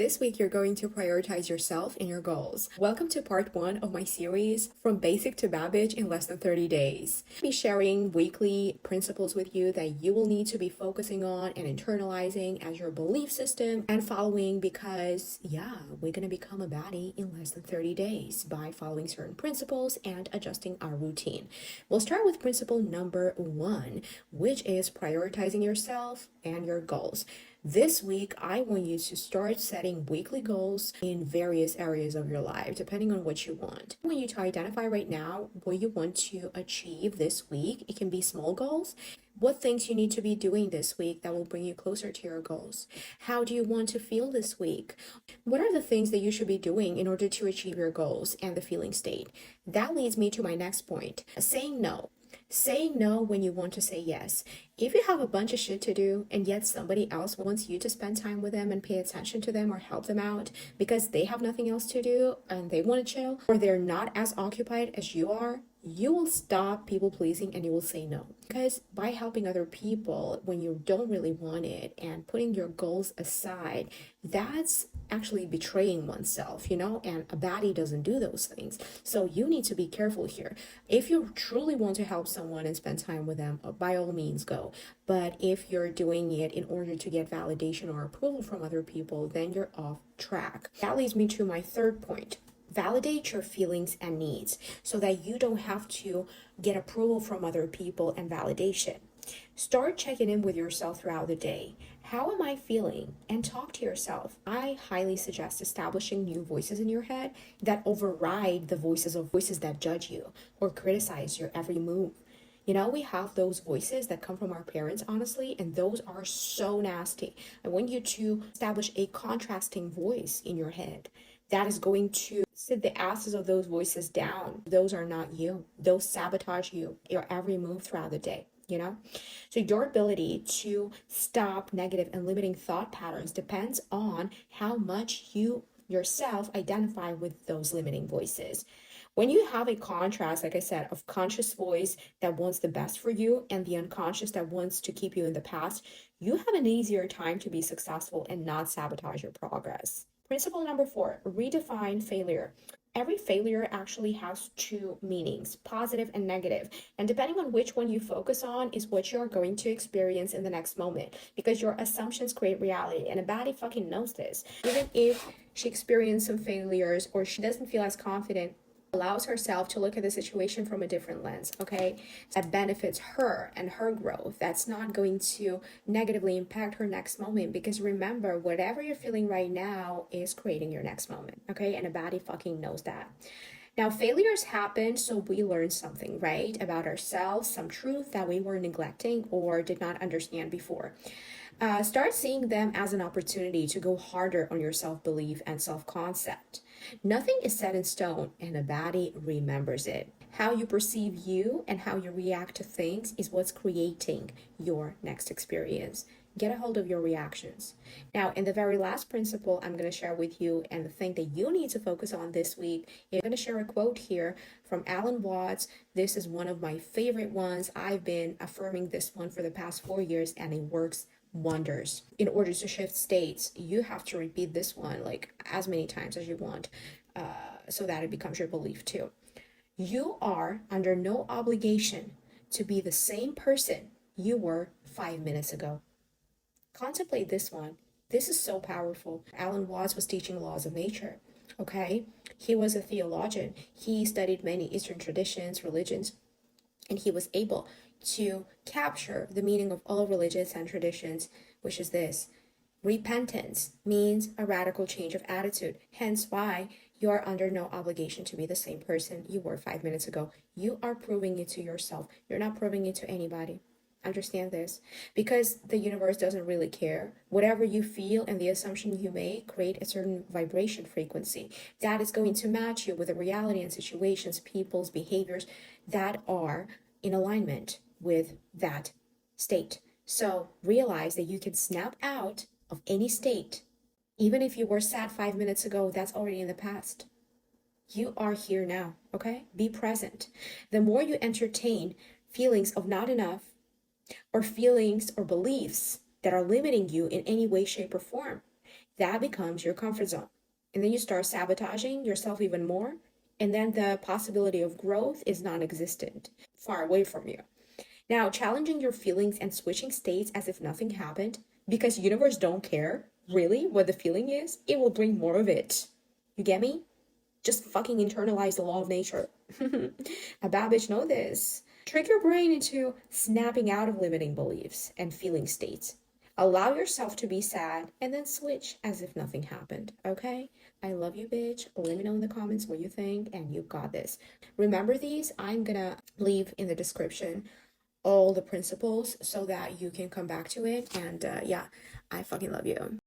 This week, you're going to prioritize yourself and your goals. Welcome to part one of my series, From Basic to Babbage in Less Than 30 Days. I'll be sharing weekly principles with you that you will need to be focusing on and internalizing as your belief system and following because, we're going to become a baddie in less than 30 days by following certain principles and adjusting our routine. We'll start with principle number one, which is prioritizing yourself and your goals. This week, I want you to start setting weekly goals in various areas of your life, depending on what you want. I want you to identify right now what you want to achieve this week. It can be small goals. What things you need to be doing this week that will bring you closer to your goals? How do you want to feel this week? What are the things that you should be doing in order to achieve your goals and the feeling state? That leads me to my next point, saying no. Saying no when you want to say yes. If you have a bunch of shit to do and yet somebody else wants you to spend time with them and pay attention to them or help them out because they have nothing else to do and they want to chill, or they're not as occupied as you are, you will stop people pleasing and you will say no. Because by helping other people when you don't really want it and putting your goals aside, that's actually betraying oneself, and a baddie doesn't do those things. So you need to be careful here. If you truly want to help someone and spend time with them, by all means go. But if you're doing it in order to get validation or approval from other people, then you're off track. That leads me to my third point. Validate your feelings and needs so that you don't have to get approval from other people and validation. Start checking in with yourself throughout the day. How am I feeling? And talk to yourself. I highly suggest establishing new voices in your head that override the voices that judge you or criticize your every move. We have those voices that come from our parents, honestly, and those are so nasty. I want you to establish a contrasting voice in your head that is going to sit the asses of those voices down. Those are not you. Those sabotage you, your every move throughout the day. So your ability to stop negative and limiting thought patterns depends on how much you yourself identify with those limiting voices. When you have a contrast, like I said, of conscious voice that wants the best for you and the unconscious that wants to keep you in the past, you have an easier time to be successful and not sabotage your progress. Principle number 4, redefine failure. Every failure actually has two meanings, positive and negative. And depending on which one you focus on is what you're going to experience in the next moment, because your assumptions create reality. And a baddie fucking knows this. Even if she experienced some failures or she doesn't feel as confident, allows herself to look at the situation from a different lens, okay? That benefits her and her growth. That's not going to negatively impact her next moment, because remember, whatever you're feeling right now is creating your next moment, okay? And a baddie fucking knows that. Now, failures happen so we learn something, right? About ourselves, some truth that we were neglecting or did not understand before. Start seeing them as an opportunity to go harder on your self-belief and self-concept. Nothing is set in stone, and a baddie remembers it. How you perceive you and how you react to things is what's creating your next experience. Get a hold of your reactions. Now, in the very last principle I'm going to share with you, and the thing that you need to focus on this week, I'm going to share a quote here from Alan Watts. This is one of my favorite ones. I've been affirming this one for the past 4 years, and it works wonders. In order to shift states, you have to repeat this one like as many times as you want, so that it becomes your belief too. You are under no obligation to be the same person you were 5 minutes ago. Contemplate this one. This is so powerful. Alan Watts was teaching laws of nature, okay? He was a theologian. He studied many Eastern traditions, religions, and he was able to capture the meaning of all religions and traditions, which is this. Repentance means a radical change of attitude, hence why you are under no obligation to be the same person you were 5 minutes ago. You are proving it to yourself. You're not proving it to anybody. Understand this, because the universe doesn't really care. Whatever you feel and the assumption you make create a certain vibration frequency that is going to match you with the reality and situations, people's behaviors that are in alignment with that state. So realize that you can snap out of any state. Even if you were sad 5 minutes ago, that's already in the past. You are here now, okay? Be present. The more you entertain feelings of not enough, or feelings or beliefs that are limiting you in any way, shape, or form, that becomes your comfort zone. And then you start sabotaging yourself even more. And then the possibility of growth is non existent, far away from you. Now, challenging your feelings and switching states as if nothing happened, because universe don't care really what the feeling is, it will bring more of it. You get me? Just fucking internalize the law of nature. A bad bitch know this. Trick your brain into snapping out of limiting beliefs and feeling states. Allow yourself to be sad and then switch as if nothing happened, okay? I love you, bitch. Let me know in the comments what you think, and you got this. Remember these? I'm gonna leave in the description all the principles so that you can come back to it. And yeah, I fucking love you.